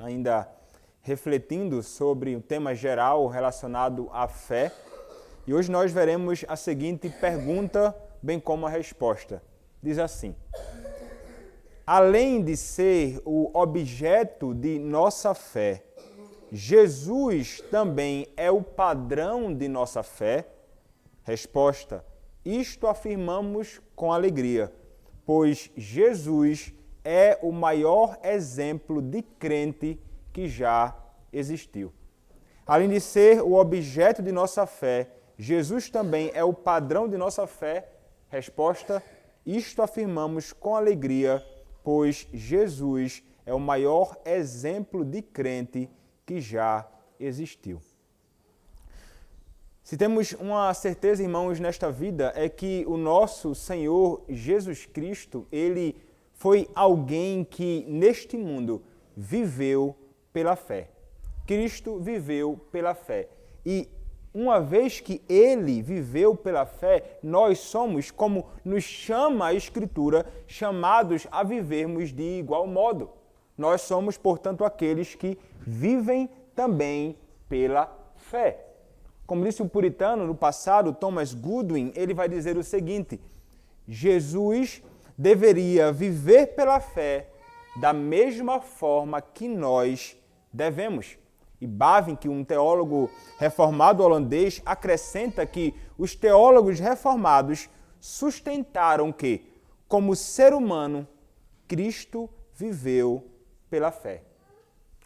ainda refletindo sobre o tema geral relacionado à fé. E hoje nós veremos a seguinte pergunta, bem como a resposta. Diz assim: além de ser o objeto de nossa fé, Jesus também é o padrão de nossa fé? Resposta: isto afirmamos com alegria, pois Jesus é o maior exemplo de crente que já existiu. Além de ser o objeto de nossa fé, Jesus também é o padrão de nossa fé? Resposta: isto afirmamos com alegria, pois Jesus é o maior exemplo de crente que já existiu. Se temos uma certeza, irmãos, nesta vida, é que o nosso Senhor Jesus Cristo, Ele foi alguém que neste mundo viveu pela fé. Cristo viveu pela fé. E uma vez que Ele viveu pela fé, nós somos, como nos chama a Escritura, chamados a vivermos de igual modo. Nós somos, portanto, aqueles que vivem também pela fé. Como disse o puritano no passado, Thomas Goodwin, ele vai dizer o seguinte: Jesus deveria viver pela fé da mesma forma que nós devemos. E Bavinck, um teólogo reformado holandês, acrescenta que os teólogos reformados sustentaram que, como ser humano, Cristo viveu pela fé.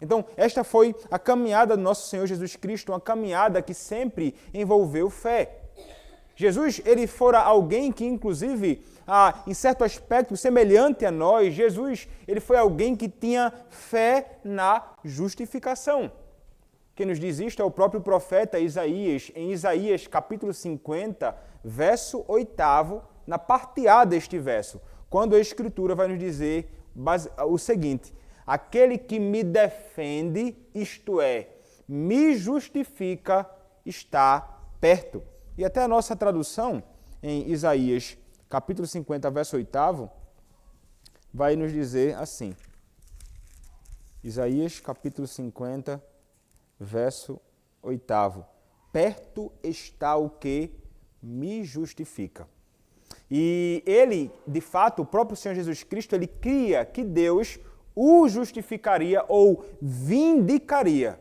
Então, esta foi a caminhada do nosso Senhor Jesus Cristo, uma caminhada que sempre envolveu fé. Jesus, ele fora alguém que, inclusive, em certo aspecto semelhante a nós, Jesus, ele foi alguém que tinha fé na justificação. Quem nos diz isto é o próprio profeta Isaías, em Isaías capítulo 50, verso 8, na parte A deste verso, quando a Escritura vai nos dizer o seguinte: aquele que me defende, isto é, me justifica, está perto. E até a nossa tradução, em Isaías, capítulo 50, verso 8, vai nos dizer assim. Isaías, capítulo 50, verso 8. Perto está o que me justifica. E ele, de fato, o próprio Senhor Jesus Cristo, ele cria que Deus o justificaria ou vindicaria.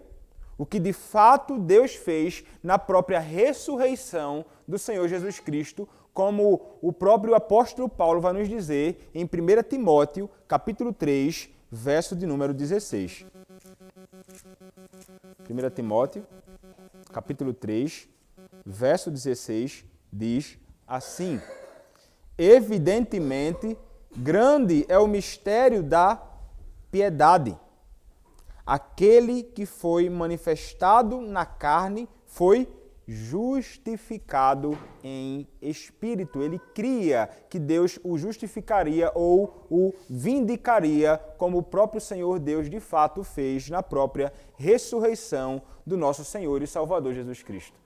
O que de fato Deus fez na própria ressurreição do Senhor Jesus Cristo, como o próprio apóstolo Paulo vai nos dizer em 1 Timóteo, capítulo 3, verso de número 16. 1 Timóteo, capítulo 3, verso 16, diz assim: evidentemente, grande é o mistério da piedade. Aquele que foi manifestado na carne foi justificado em espírito. Ele cria que Deus o justificaria ou o vindicaria, como o próprio Senhor Deus de fato fez na própria ressurreição do nosso Senhor e Salvador Jesus Cristo.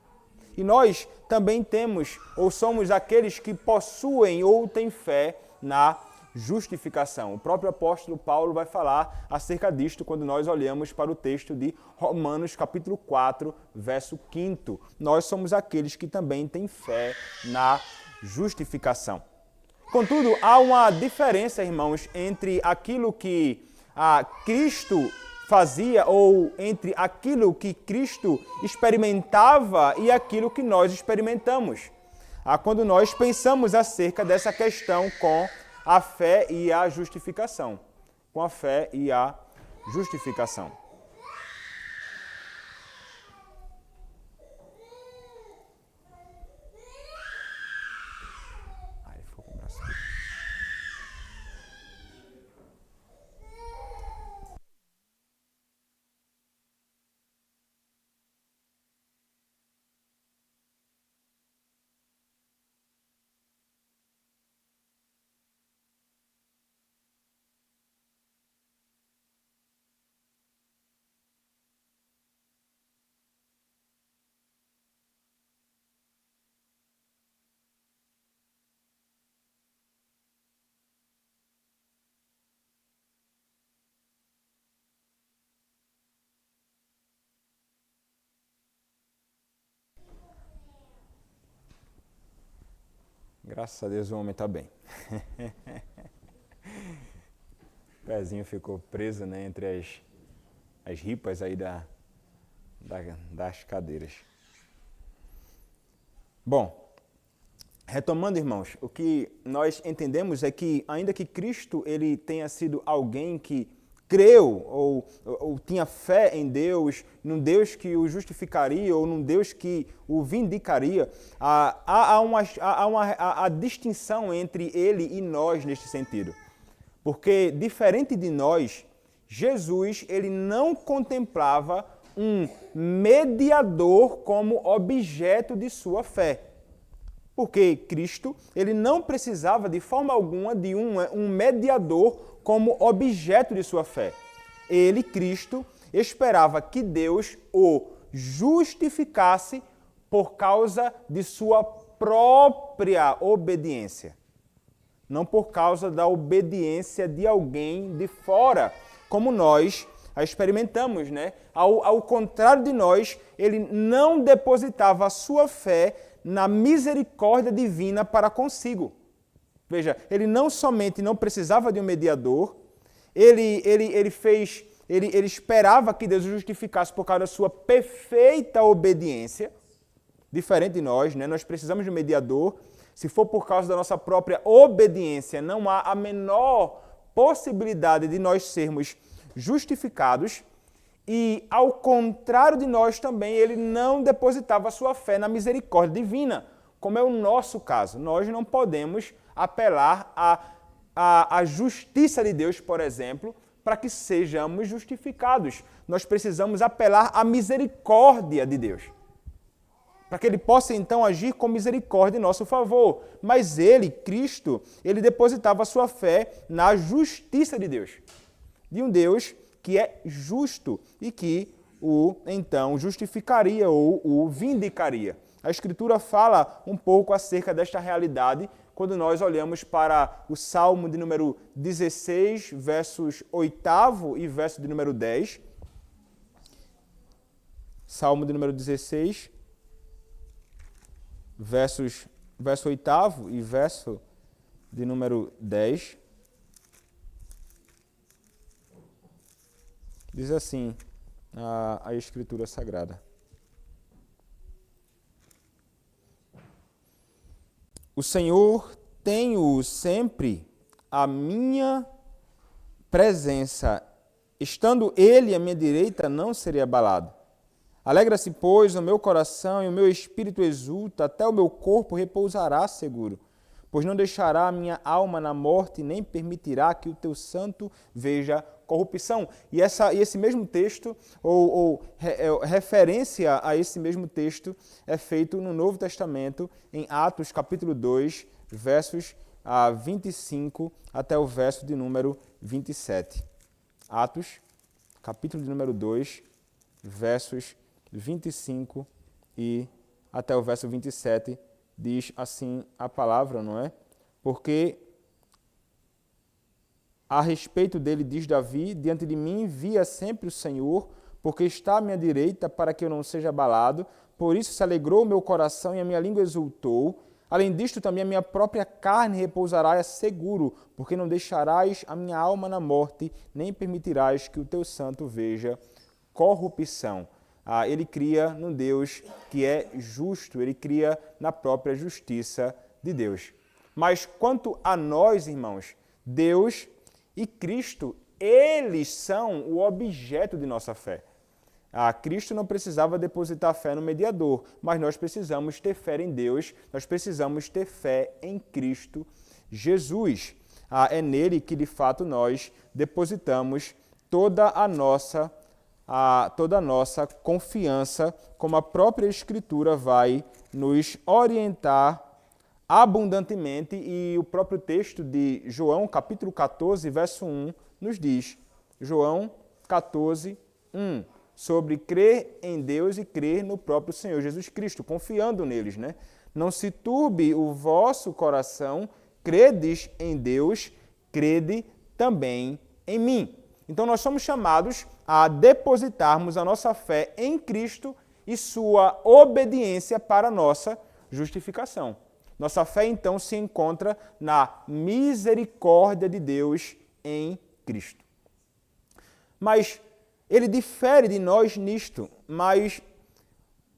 E nós também temos, ou somos aqueles que possuem ou têm fé na justificação. O próprio apóstolo Paulo vai falar acerca disto quando nós olhamos para o texto de Romanos, capítulo 4, verso 5. Nós somos aqueles que também têm fé na justificação. Contudo, há uma diferença, irmãos, entre aquilo que Cristo fazia ou entre aquilo que Cristo experimentava e aquilo que nós experimentamos. Quando nós pensamos acerca dessa questão com a fé e a justificação. Com a fé e a justificação. Graças a Deus o homem está bem. O pezinho ficou preso, né, entre as ripas aí das cadeiras. Bom, retomando, irmãos, o que nós entendemos é que, ainda que Cristo ele tenha sido alguém que creu ou tinha fé em Deus, num Deus que o justificaria ou num Deus que o vindicaria, há distinção entre ele e nós neste sentido. Porque, diferente de nós, Jesus ele não contemplava um mediador como objeto de sua fé. Porque Cristo ele não precisava de forma alguma de um mediador como objeto de sua fé. Ele, Cristo, esperava que Deus o justificasse por causa de sua própria obediência. Não por causa da obediência de alguém de fora, como nós a experimentamos, né? Ao contrário de nós, ele não depositava a sua fé na misericórdia divina para consigo. Veja, ele não somente não precisava de um mediador, ele esperava que Deus o justificasse por causa da sua perfeita obediência, diferente de nós, né? Nós precisamos de um mediador. Se for por causa da nossa própria obediência, não há a menor possibilidade de nós sermos justificados. E, ao contrário de nós também, ele não depositava a sua fé na misericórdia divina, como é o nosso caso. Nós não podemos apelar à justiça de Deus, por exemplo, para que sejamos justificados. Nós precisamos apelar à misericórdia de Deus, para que ele possa então agir com misericórdia em nosso favor. Mas ele, Cristo, ele depositava a sua fé na justiça de Deus, de um Deus que é justo e que o, então, justificaria ou o vindicaria. A Escritura fala um pouco acerca desta realidade quando nós olhamos para o Salmo de número 16, versos 8º e verso de número 10. Salmo de número 16, verso 8º e verso de número 10. Diz assim a Escritura Sagrada: O Senhor tem-o sempre à minha presença, estando Ele à minha direita, não serei abalado. Alegra-se, pois, o meu coração e o meu espírito exulta, até o meu corpo repousará seguro, pois não deixará a minha alma na morte, nem permitirá que o teu santo veja corrupção. E esse mesmo texto, referência a esse mesmo texto, é feito no Novo Testamento, em Atos capítulo 2, versos 25 até o verso de número 27. Atos, capítulo de número 2, versos 25 e até o verso 27, diz assim a palavra, não é? Porque a respeito dele diz Davi: diante de mim via sempre o Senhor, porque está à minha direita para que eu não seja abalado. Por isso se alegrou o meu coração e a minha língua exultou. Além disto, também a minha própria carne repousará seguro, porque não deixarás a minha alma na morte, nem permitirás que o teu santo veja corrupção. Ele cria num Deus que é justo, ele cria na própria justiça de Deus. Mas quanto a nós, irmãos, Deus e Cristo, eles são o objeto de nossa fé. Cristo não precisava depositar fé no mediador, mas nós precisamos ter fé em Deus, nós precisamos ter fé em Cristo Jesus. É nele que, de fato, nós depositamos toda a nossa confiança, como a própria Escritura vai nos orientar abundantemente, e o próprio texto de João, capítulo 14, verso 1, nos diz, João 14, 1, sobre crer em Deus e crer no próprio Senhor Jesus Cristo, confiando neles, né? Não se turbe o vosso coração, credes em Deus, crede também em mim. Então nós somos chamados a depositarmos a nossa fé em Cristo e sua obediência para a nossa justificação. Nossa fé, então, se encontra na misericórdia de Deus em Cristo. Mas ele difere de nós nisto. Mas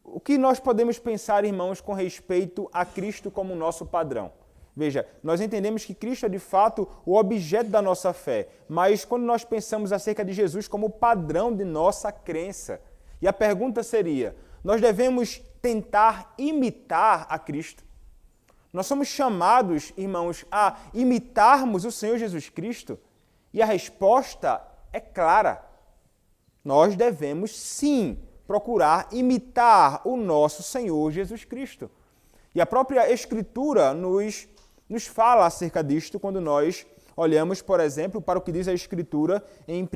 o que nós podemos pensar, irmãos, com respeito a Cristo como nosso padrão? Veja, nós entendemos que Cristo é de fato o objeto da nossa fé, mas quando nós pensamos acerca de Jesus como padrão de nossa crença, e a pergunta seria, nós devemos tentar imitar a Cristo? Nós somos chamados, irmãos, a imitarmos o Senhor Jesus Cristo? E a resposta é clara. Nós devemos, sim, procurar imitar o nosso Senhor Jesus Cristo. E a própria Escritura nos fala acerca disto quando nós olhamos, por exemplo, para o que diz a Escritura em 1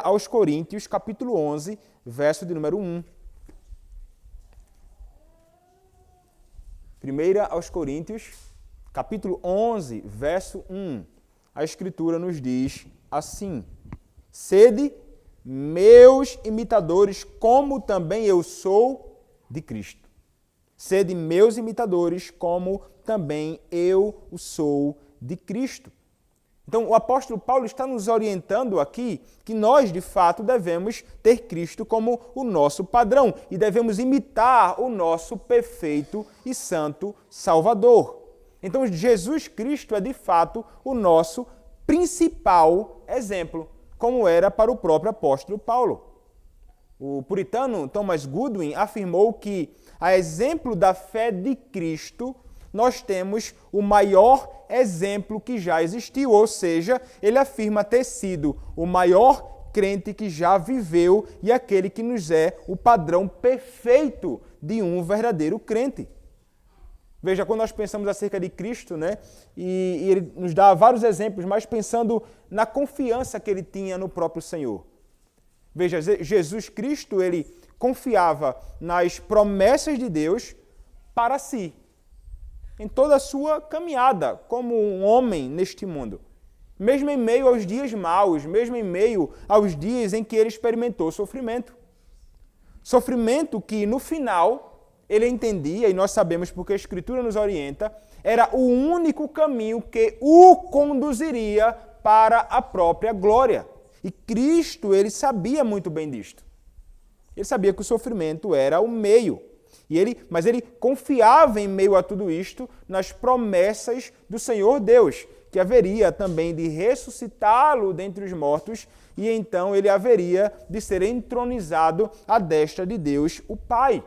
aos Coríntios, capítulo 11, verso de número 1. 1 aos Coríntios, capítulo 11, verso 1. A Escritura nos diz assim: Sede meus imitadores, como também eu sou de Cristo. Sede meus imitadores, como também eu o sou de Cristo. Então, o apóstolo Paulo está nos orientando aqui que nós, de fato, devemos ter Cristo como o nosso padrão e devemos imitar o nosso perfeito e santo Salvador. Então, Jesus Cristo é, de fato, o nosso principal exemplo, como era para o próprio apóstolo Paulo. O puritano Thomas Goodwin afirmou que, a exemplo da fé de Cristo, nós temos o maior exemplo que já existiu, ou seja, ele afirma ter sido o maior crente que já viveu e aquele que nos é o padrão perfeito de um verdadeiro crente. Veja, quando nós pensamos acerca de Cristo, né, e ele nos dá vários exemplos, mas pensando na confiança que ele tinha no próprio Senhor. Veja, Jesus Cristo, ele confiava nas promessas de Deus para si, em toda a sua caminhada como um homem neste mundo. Mesmo em meio aos dias maus, mesmo em meio aos dias em que ele experimentou sofrimento. Sofrimento que, no final, ele entendia, e nós sabemos porque a Escritura nos orienta, era o único caminho que o conduziria para a própria glória. E Cristo, ele sabia muito bem disto. Ele sabia que o sofrimento era o meio. Mas ele confiava em meio a tudo isto nas promessas do Senhor Deus, que haveria também de ressuscitá-lo dentre os mortos e então ele haveria de ser entronizado à destra de Deus, o Pai.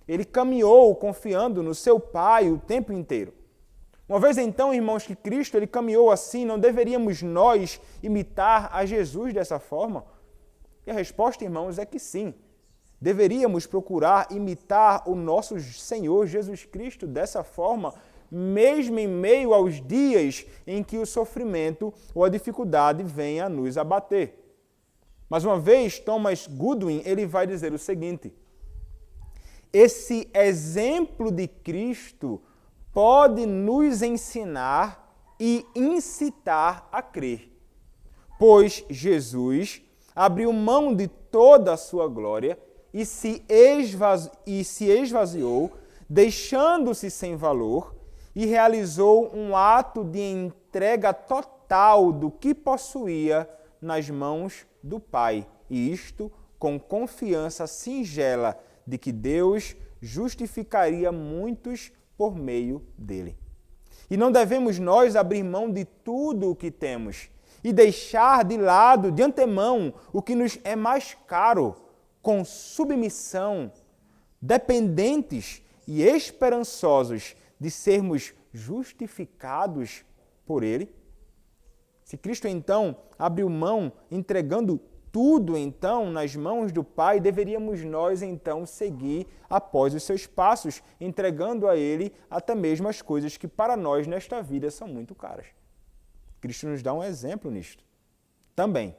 Ele caminhou confiando no seu Pai o tempo inteiro. Uma vez então, irmãos, que Cristo ele caminhou assim, não deveríamos nós imitar a Jesus dessa forma? E a resposta, irmãos, é que sim. Deveríamos procurar imitar o nosso Senhor Jesus Cristo dessa forma, mesmo em meio aos dias em que o sofrimento ou a dificuldade venha a nos abater. Mais uma vez, Thomas Goodwin ele vai dizer o seguinte: esse exemplo de Cristo pode nos ensinar e incitar a crer, pois Jesus abriu mão de toda a sua glória e se esvaziou, deixando-se sem valor, e realizou um ato de entrega total do que possuía nas mãos do Pai, e isto com confiança singela de que Deus justificaria muitos por meio dele. E não devemos nós abrir mão de tudo o que temos e deixar de lado, de antemão, o que nos é mais caro, com submissão, dependentes e esperançosos de sermos justificados por Ele? Se Cristo, então, abriu mão, entregando tudo, então, nas mãos do Pai, deveríamos nós, então, seguir após os seus passos, entregando a Ele até mesmo as coisas que para nós, nesta vida, são muito caras. Cristo nos dá um exemplo nisto. Também.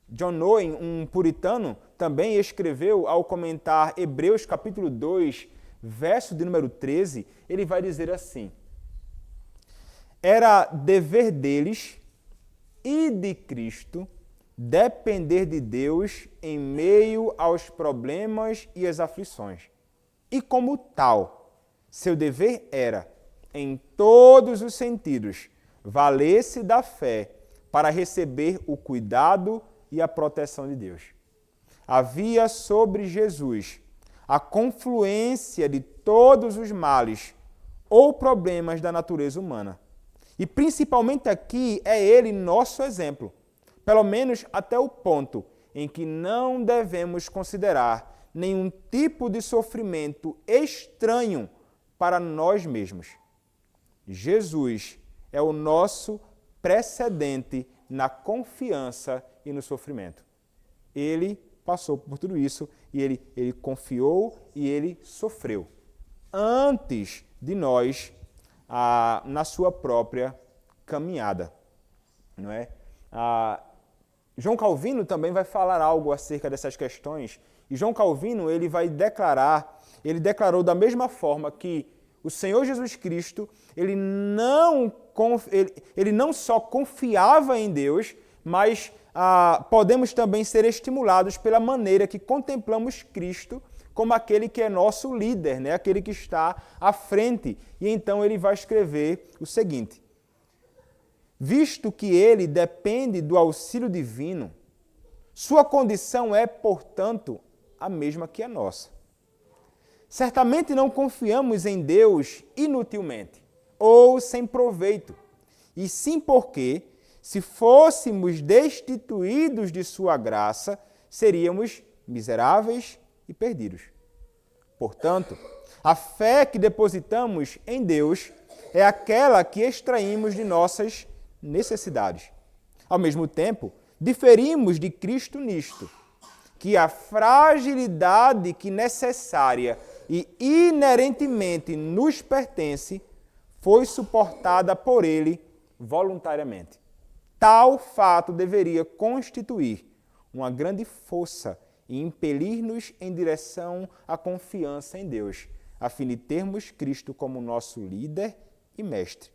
John Owen, um puritano, também escreveu, ao comentar Hebreus capítulo 2, verso de número 13, ele vai dizer assim: era dever deles e de Cristo depender de Deus em meio aos problemas e as aflições. E como tal, seu dever era em todos os sentidos, valer-se da fé para receber o cuidado e a proteção de Deus. Havia sobre Jesus a confluência de todos os males ou problemas da natureza humana. E principalmente aqui é ele nosso exemplo, pelo menos até o ponto em que não devemos considerar nenhum tipo de sofrimento estranho para nós mesmos. Jesus é o nosso precedente na confiança e no sofrimento. Ele passou por tudo isso e ele confiou e ele sofreu antes de nós na sua própria caminhada. Não é? João Calvino também vai falar algo acerca dessas questões. E João Calvino ele declarou da mesma forma que o Senhor Jesus Cristo, ele não só confiava em Deus, mas podemos também ser estimulados pela maneira que contemplamos Cristo como aquele que é nosso líder, né? Aquele que está à frente. E então ele vai escrever o seguinte: visto que ele depende do auxílio divino, sua condição é, portanto, a mesma que a nossa. Certamente não confiamos em Deus inutilmente ou sem proveito, e sim porque, se fôssemos destituídos de sua graça, seríamos miseráveis e perdidos. Portanto, a fé que depositamos em Deus é aquela que extraímos de nossas necessidades. Ao mesmo tempo, diferimos de Cristo nisto, que a fragilidade que necessária e inerentemente nos pertence foi suportada por Ele voluntariamente. Tal fato deveria constituir uma grande força e impelir-nos em direção à confiança em Deus, a fim de termos Cristo como nosso líder e mestre.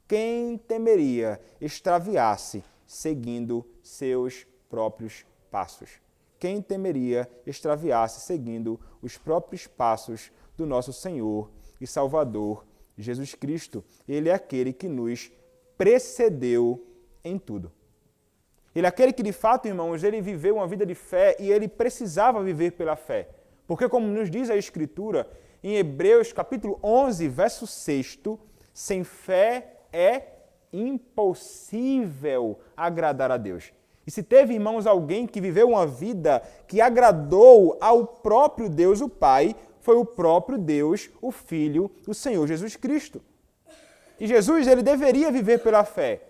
Quem temeria extraviar-se seguindo seus próprios passos? Quem temeria extraviar-se seguindo os próprios passos do nosso Senhor e Salvador Jesus Cristo? Ele é aquele que nos precedeu em tudo. Ele é aquele que, de fato, irmãos, ele viveu uma vida de fé e ele precisava viver pela fé. Porque, como nos diz a Escritura, em Hebreus capítulo 11, verso 6, sem fé é impossível agradar a Deus. E se teve, irmãos, alguém que viveu uma vida que agradou ao próprio Deus, o Pai, foi o próprio Deus, o Filho, o Senhor Jesus Cristo. E Jesus, ele deveria viver pela fé,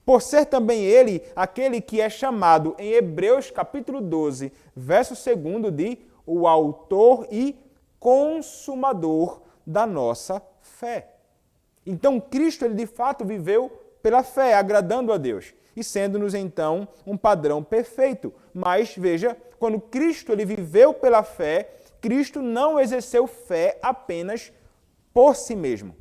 por ser também ele aquele que é chamado em Hebreus capítulo 12, verso 2, de o autor e consumador da nossa fé. Então, Cristo, ele de fato viveu pela fé, agradando a Deus e sendo-nos então um padrão perfeito. Mas, veja, quando Cristo ele viveu pela fé, Cristo não exerceu fé apenas por si mesmo.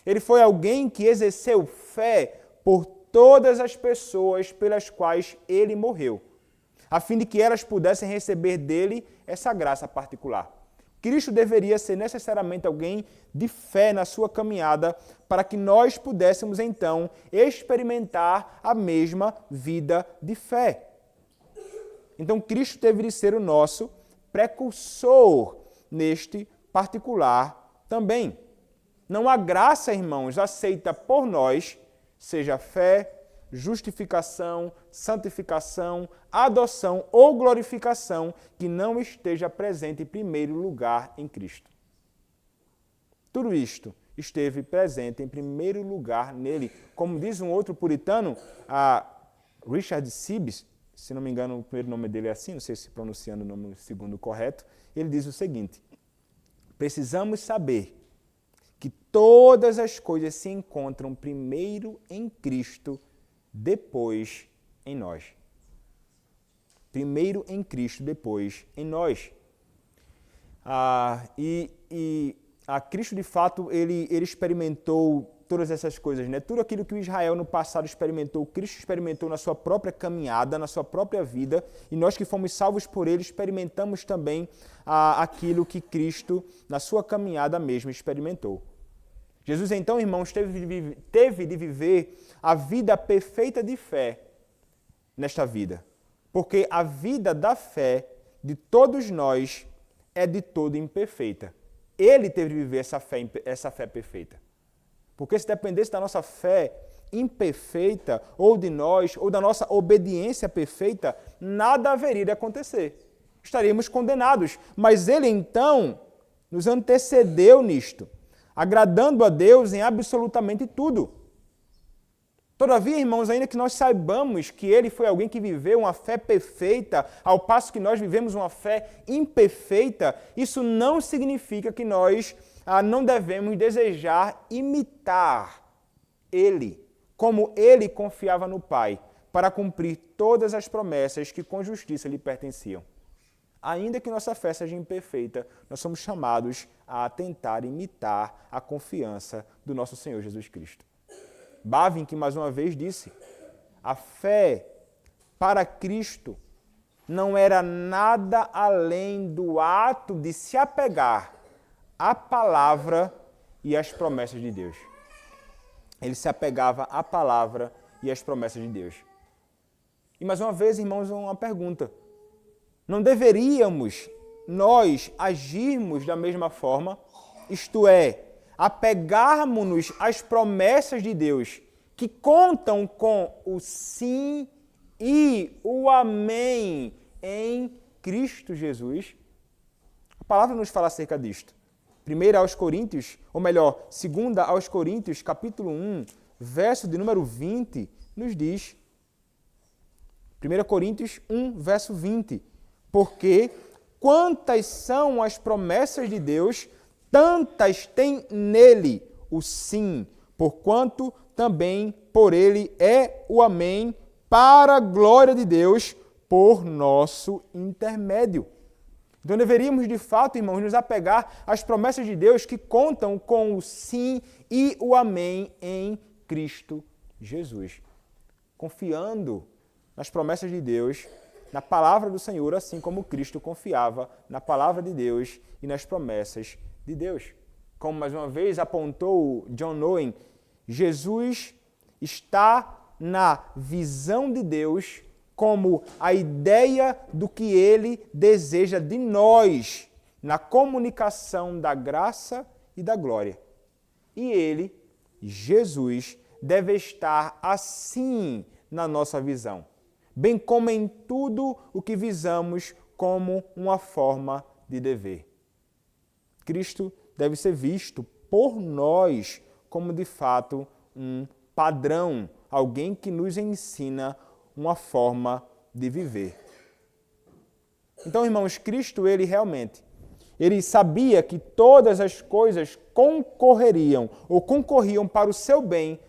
Ele foi alguém que exerceu fé por todas as pessoas pelas quais ele morreu, a fim de que elas pudessem receber dele essa graça particular. Cristo deveria ser necessariamente alguém de fé na sua caminhada para que nós pudéssemos, então, experimentar a mesma vida de fé. Então, Cristo deveria ser o nosso precursor neste particular também. Não há graça, irmãos, aceita por nós, seja fé, justificação, santificação, adoção ou glorificação, que não esteja presente em primeiro lugar em Cristo. Tudo isto esteve presente em primeiro lugar nele. Como diz um outro puritano, Richard Sibbes, se não me engano o primeiro nome dele é assim, não sei se pronunciando o nome segundo correto, ele diz o seguinte: precisamos saber que todas as coisas se encontram primeiro em Cristo, depois em nós. Primeiro em Cristo, depois em nós. Cristo, de fato, ele experimentou todas essas coisas, né? Tudo aquilo que o Israel no passado experimentou, Cristo experimentou na sua própria caminhada, na sua própria vida, e nós que fomos salvos por ele, experimentamos também aquilo que Cristo, na sua caminhada mesmo, experimentou. Jesus, então, irmãos, teve de viver a vida perfeita de fé nesta vida. Porque a vida da fé de todos nós é de todo imperfeita. Ele teve de viver essa fé perfeita. Porque se dependesse da nossa fé imperfeita, ou de nós, ou da nossa obediência perfeita, nada haveria de acontecer. Estaríamos condenados. Mas ele, então, nos antecedeu nisto, agradando a Deus em absolutamente tudo. Todavia, irmãos, ainda que nós saibamos que ele foi alguém que viveu uma fé perfeita, ao passo que nós vivemos uma fé imperfeita, isso não significa que nós não devemos desejar imitar ele, como ele confiava no Pai, para cumprir todas as promessas que com justiça lhe pertenciam. Ainda que nossa fé seja imperfeita, nós somos chamados a tentar imitar a confiança do nosso Senhor Jesus Cristo. Bavinck, mais uma vez, disse: a fé para Cristo não era nada além do ato de se apegar à palavra e às promessas de Deus. Ele se apegava à palavra e às promessas de Deus. E mais uma vez, irmãos, uma pergunta. Não deveríamos nós agirmos da mesma forma? Isto é, apegarmos-nos às promessas de Deus, que contam com o sim e o amém em Cristo Jesus? A palavra nos fala acerca disto. 1 aos Coríntios, ou melhor, 2 aos Coríntios, capítulo 1, verso de número 20, nos diz, 1 Coríntios 1, verso 20, porque quantas são as promessas de Deus, tantas tem nele o sim, porquanto também por ele é o amém, para a glória de Deus, por nosso intermédio. Então deveríamos, de fato, irmãos, nos apegar às promessas de Deus que contam com o sim e o amém em Cristo Jesus. Confiando nas promessas de Deus, na palavra do Senhor, assim como Cristo confiava na palavra de Deus e nas promessas de Deus. Como mais uma vez apontou John Owen, Jesus está na visão de Deus como a ideia do que ele deseja de nós na comunicação da graça e da glória. E ele, Jesus, deve estar assim na nossa visão, bem como em tudo o que visamos como uma forma de dever. Cristo deve ser visto por nós como, de fato, um padrão, alguém que nos ensina uma forma de viver. Então, irmãos, Cristo, ele sabia que todas as coisas concorriam para o seu bem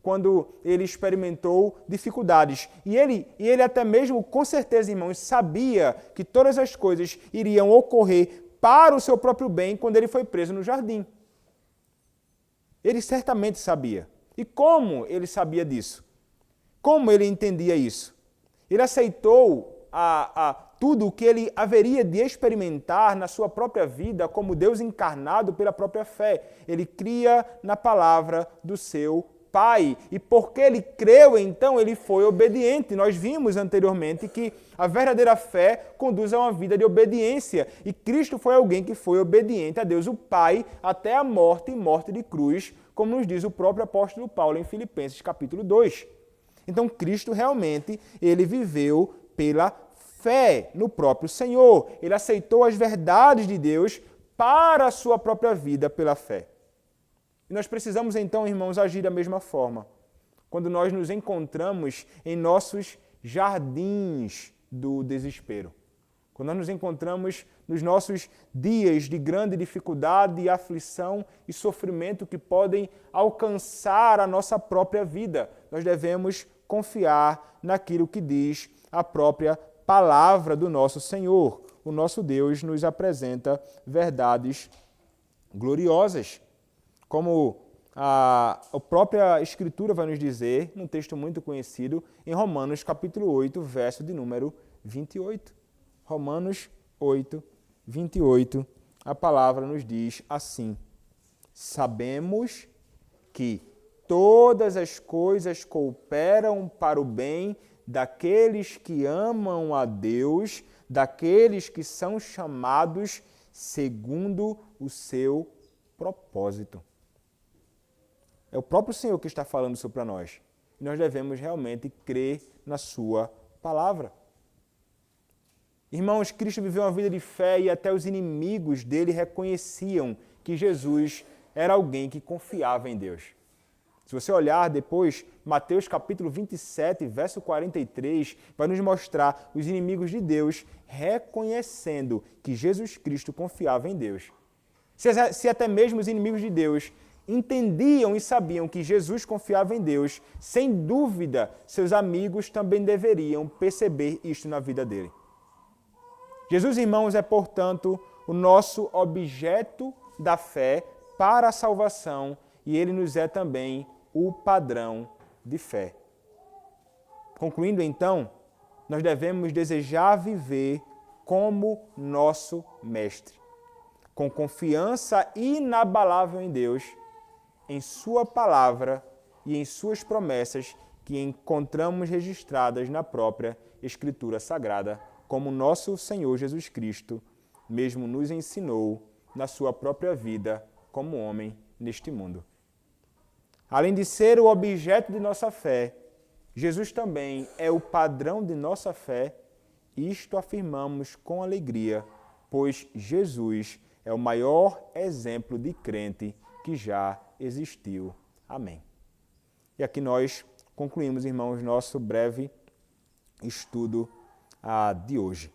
quando ele experimentou dificuldades. E ele até mesmo, com certeza, irmãos, sabia que todas as coisas iriam ocorrer para o seu próprio bem quando ele foi preso no jardim. Ele certamente sabia. E como ele sabia disso? Como ele entendia isso? Ele aceitou tudo o que ele haveria de experimentar na sua própria vida como Deus encarnado pela própria fé. Ele cria na palavra do seu Pai. E porque ele creu, então, ele foi obediente. Nós vimos anteriormente que a verdadeira fé conduz a uma vida de obediência. E Cristo foi alguém que foi obediente a Deus, o Pai, até a morte e morte de cruz, como nos diz o próprio apóstolo Paulo em Filipenses capítulo 2. Então, Cristo realmente, ele viveu pela fé no próprio Senhor. Ele aceitou as verdades de Deus para a sua própria vida pela fé. E nós precisamos, então, irmãos, agir da mesma forma. Quando nós nos encontramos em nossos jardins do desespero. Quando nós nos encontramos nos nossos dias de grande dificuldade, aflição e sofrimento que podem alcançar a nossa própria vida, nós devemos confiar naquilo que diz a própria palavra do nosso Senhor. O nosso Deus nos apresenta verdades gloriosas. Como a própria Escritura vai nos dizer, num texto muito conhecido, em Romanos capítulo 8, verso de número 28. Romanos 8, 28, a palavra nos diz assim: sabemos que todas as coisas cooperam para o bem daqueles que amam a Deus, daqueles que são chamados segundo o seu propósito. É o próprio Senhor que está falando isso para nós. Nós devemos realmente crer na sua palavra. Irmãos, Cristo viveu uma vida de fé e até os inimigos dele reconheciam que Jesus era alguém que confiava em Deus. Se você olhar depois, Mateus capítulo 27, verso 43, vai nos mostrar os inimigos de Deus reconhecendo que Jesus Cristo confiava em Deus. Se até mesmo os inimigos de Deus entendiam e sabiam que Jesus confiava em Deus, sem dúvida, seus amigos também deveriam perceber isto na vida dele. Jesus, irmãos, é, portanto, o nosso objeto da fé para a salvação e ele nos é também o padrão de fé. Concluindo, então, nós devemos desejar viver como nosso Mestre, com confiança inabalável em Deus, em sua palavra e em suas promessas que encontramos registradas na própria Escritura Sagrada, como nosso Senhor Jesus Cristo mesmo nos ensinou na sua própria vida como homem neste mundo. Além de ser o objeto de nossa fé, Jesus também é o padrão de nossa fé. Isto afirmamos com alegria, pois Jesus é o maior exemplo de crente que já existiu. Amém. E aqui nós concluímos, irmãos, nosso breve estudo de hoje.